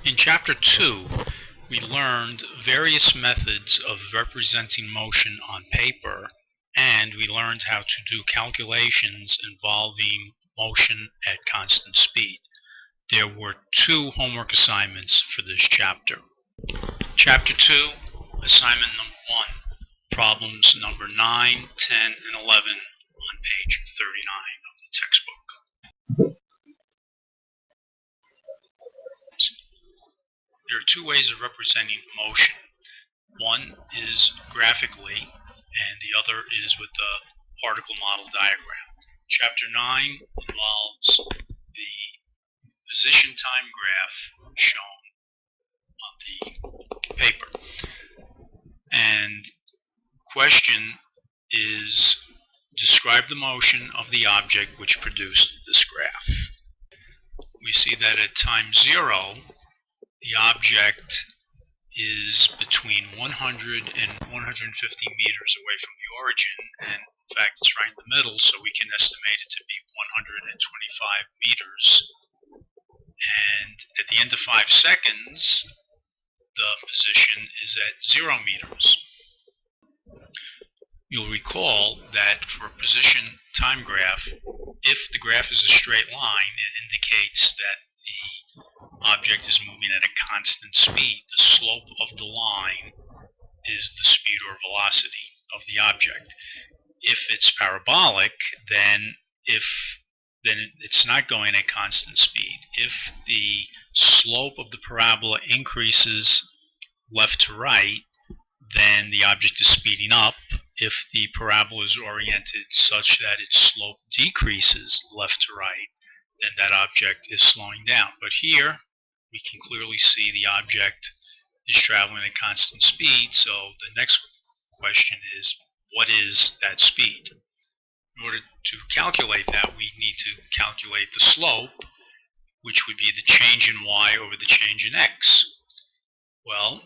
In Chapter 2, we learned various methods of representing motion on paper, and we learned how to do calculations involving motion at constant speed. There were two homework assignments for this chapter. Chapter 2, assignment number 1, problems number 9, 10, and 11 on page 39 of the textbook. There are two ways of representing motion. One is graphically, and the other is with the particle model diagram. Chapter 9 involves the position time graph shown on the paper. And question is, describe the motion of the object which produced this graph. We see that at time 0, the object is between 100 and 150 meters away from the origin, and in fact it's right in the middle, so we can estimate it to be 125 meters. And at the end of 5 seconds, the position is at 0 meters. You'll recall that for a position time graph, if the graph is a straight line, it indicates that the object is moving at a constant speed. The slope of the line is the speed or velocity of the object. If it's parabolic, then it's not going at constant speed. If the slope of the parabola increases left to right, then the object is speeding up. If the parabola is oriented such that its slope decreases left to right, then that object is slowing down. But here, we can clearly see the object is traveling at constant speed, so the next question is, what is that speed? In order to calculate that, we need to calculate the slope, which would be the change in y over the change in x. Well,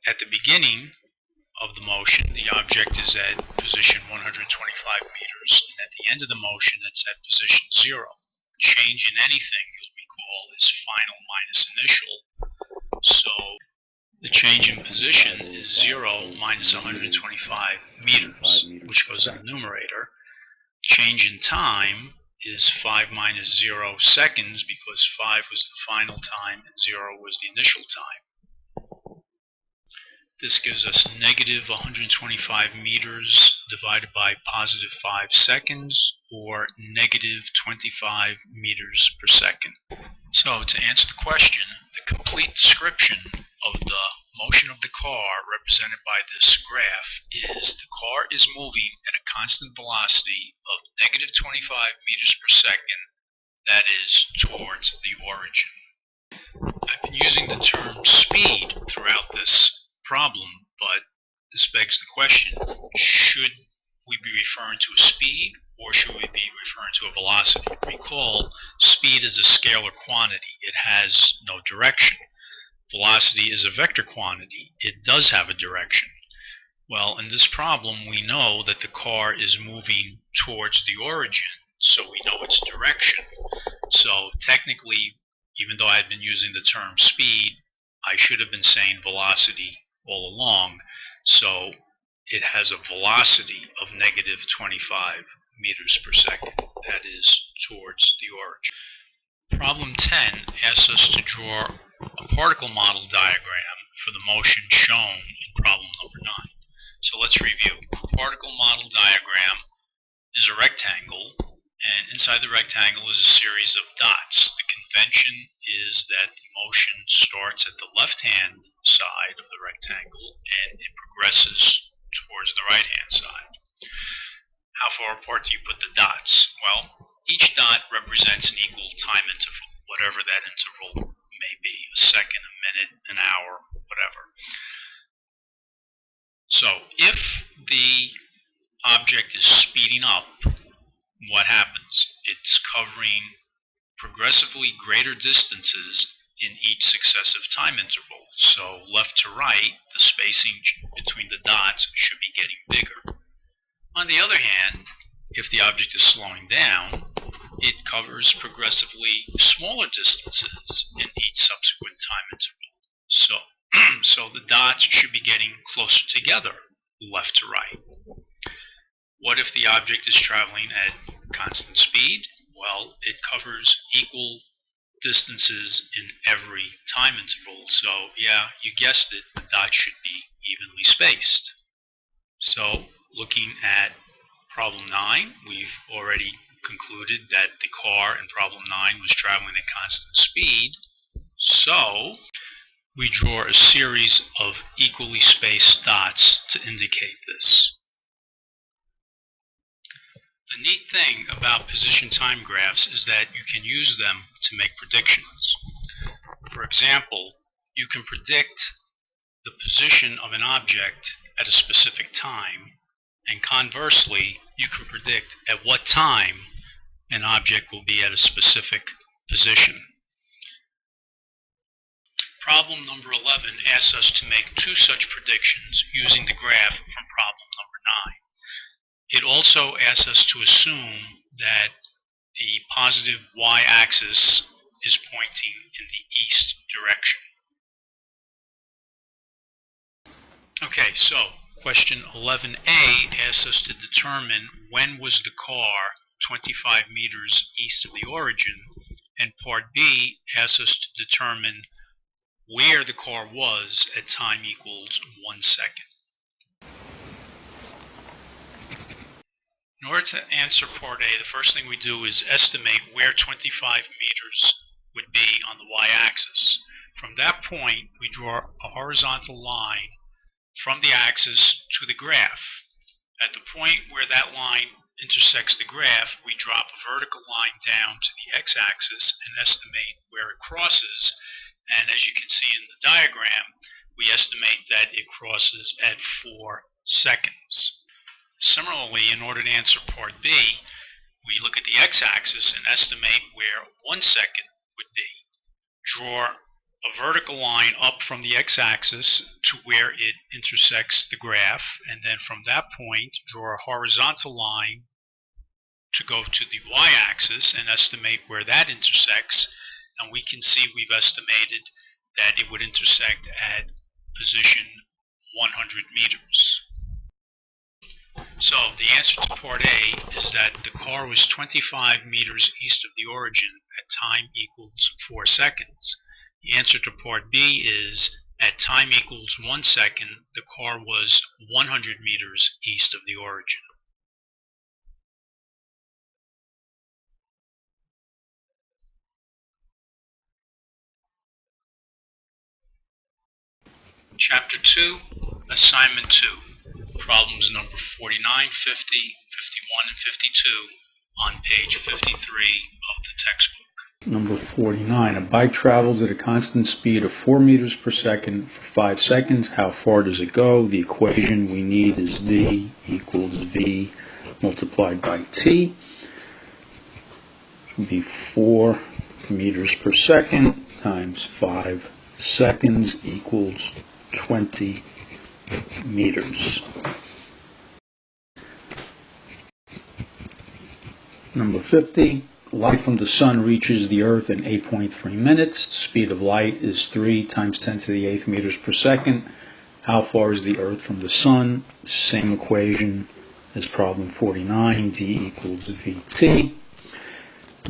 at the beginning of the motion, the object is at position 125 meters, and at the end of the motion, it's at position 0. Change in anything, you'll recall, is final minus initial. So the change in position is 0 minus 125 meters, which goes in the numerator. Change in time is 5 minus 0 seconds, because 5 was the final time and 0 was the initial time. This gives us negative 125 meters divided by positive 5 seconds, or negative 25 meters per second. So to answer the question, the complete description of the motion of the car represented by this graph is the car is moving at a constant velocity of negative 25 meters per second, that is, towards the origin. I've been using the term speed throughout this problem, but this begs the question, should we be referring to a speed or should we be referring to a velocity? Recall, speed is a scalar quantity. It has no direction. Velocity is a vector quantity. It does have a direction. Well, in this problem, we know that the car is moving towards the origin, so we know its direction. So technically, even though I had been using the term speed, I should have been saying velocity all along. So it has a velocity of negative 25 meters per second. That is towards the origin. Problem 10 asks us to draw a particle model diagram for the motion shown in problem number 9. So let's review. The particle model diagram is a rectangle, and inside the rectangle is a series of dots. The convention is that the motion starts at the left-hand side of the rectangle and it progresses towards the right-hand side. How far apart do you put the dots? Well, each dot represents an equal time interval, whatever that interval may be, a second, a minute, an hour, whatever. So if the object is speeding up, what happens? It's covering progressively greater distances in each successive time interval. So left to right, the spacing between the dots should be getting bigger. On the other hand, if the object is slowing down, it covers progressively smaller distances in each subsequent time interval. So the dots should be getting closer together, left to right. What if the object is traveling at constant speed? Well, it covers equal distances in every time interval. So yeah, you guessed it, the dots should be evenly spaced. So looking at problem 9, we've already concluded that the car in problem 9 was traveling at constant speed. So we draw a series of equally spaced dots to indicate this. The neat thing about position time graphs is that you can use them to make predictions. For example, you can predict the position of an object at a specific time, and conversely, you can predict at what time an object will be at a specific position. Problem number 11 asks us to make 2 such predictions using the graph from problem number 9. It also asks us to assume that the positive y-axis is pointing in the east direction. Okay, so question 11a asks us to determine when was the car 25 meters east of the origin, and part B asks us to determine where the car was at time equals 1 second. In order to answer part A, the first thing we do is estimate where 25 meters would be on the y-axis. From that point, we draw a horizontal line from the axis to the graph. At the point where that line intersects the graph, we drop a vertical line down to the x-axis and estimate where it crosses. And as you can see in the diagram, we estimate that it crosses at 4 seconds. Similarly, in order to answer part B, we look at the x-axis and estimate where 1 second would be. Draw a vertical line up from the x-axis to where it intersects the graph, and then from that point, draw a horizontal line to go to the y-axis and estimate where that intersects, and we can see we've estimated that it would intersect at position 100 meters. So the answer to part A is that the car was 25 meters east of the origin at time equals 4 seconds. The answer to part B is at time equals 1 second, the car was 100 meters east of the origin. Chapter 2, Assignment 2, problems number 49, 50, 51, and 52 on page 53 of the textbook. Number 49, a bike travels at a constant speed of 4 meters per second for 5 seconds. How far does it go? The equation we need is D equals V multiplied by T. It would be 4 meters per second times 5 seconds equals 20 meters. Number 50, light from the sun reaches the earth in 8.3 minutes. The speed of light is 3 times 10 to the 8th meters per second. How far is the earth from the sun? Same equation as problem 49, D equals VT.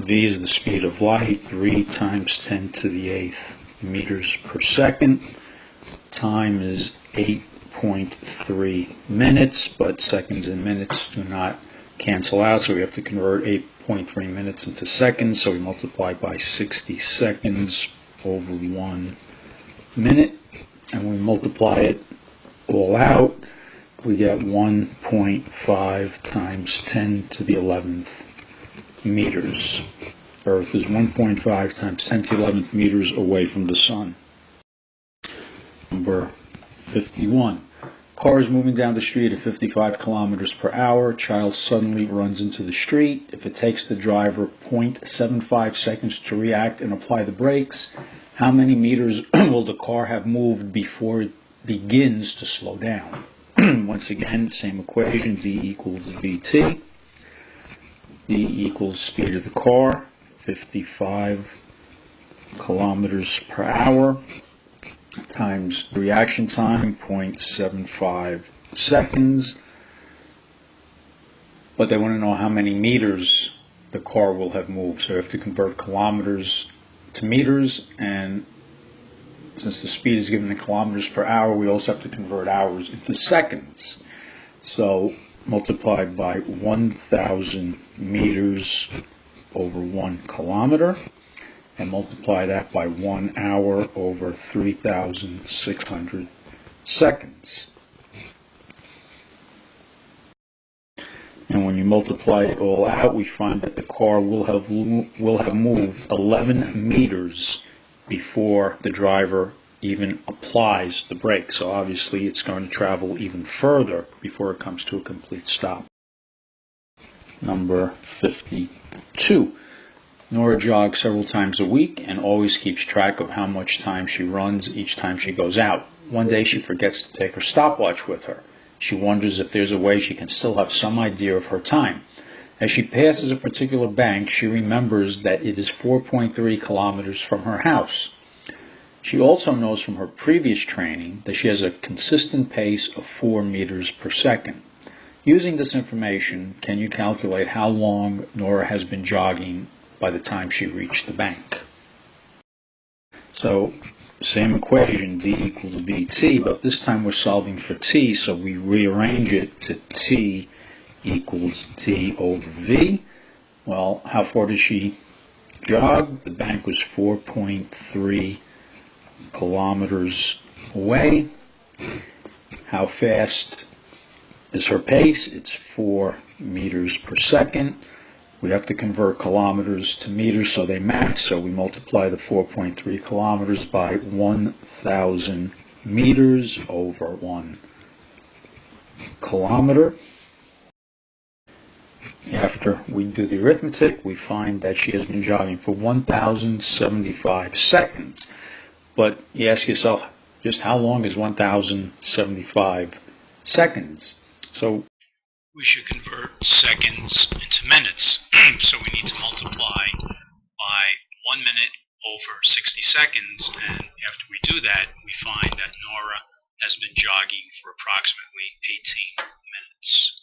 V is the speed of light, 3 times 10 to the 8th meters per second. Time is 8.3 minutes, but seconds and minutes do not cancel out, so we have to convert 8.3 minutes into seconds, so we multiply by 60 seconds over 1 minute, and we multiply it all out, we get 1.5 times 10 to the 11th meters. Earth is 1.5 times 10 to the 11th meters away from the sun. Number 51. Car is moving down the street at 55 kilometers per hour. Child suddenly runs into the street. If it takes the driver 0.75 seconds to react and apply the brakes, how many meters will the car have moved before it begins to slow down? Once again, same equation, V equals VT. V equals speed of the car, 55 kilometers per hour times reaction time, 0.75 seconds. But they want to know how many meters the car will have moved. So you have to convert kilometers to meters, and since the speed is given in kilometers per hour, we also have to convert hours into seconds. So multiplied by 1,000 meters over 1 kilometer, and multiply that by 1 hour over 3,600 seconds. And when you multiply it all out, we find that the car will have moved 11 meters before the driver even applies the brake. So obviously it's going to travel even further before it comes to a complete stop. Number 52. Nora jogs several times a week and always keeps track of how much time she runs each time she goes out. One day she forgets to take her stopwatch with her. She wonders if there's a way she can still have some idea of her time. As she passes a particular bank, she remembers that it is 4.3 kilometers from her house. She also knows from her previous training that she has a consistent pace of 4 meters per second. Using this information, can you calculate how long Nora has been jogging by the time she reached the bank? So, same equation, v equals vt, but this time we're solving for t, so we rearrange it to t equals t over v. Well, how far did she jog? The bank was 4.3 kilometers away. How fast is her pace? It's 4 meters per second. We have to convert kilometers to meters so they match, so we multiply the 4.3 kilometers by 1,000 meters over 1 kilometer. After we do the arithmetic, we find that she has been jogging for 1,075 seconds. But you ask yourself, just how long is 1,075 seconds? So we should convert seconds into minutes. So we need to multiply by 1 minute over 60 seconds. And after we do that, we find that Nora has been jogging for approximately 18 minutes.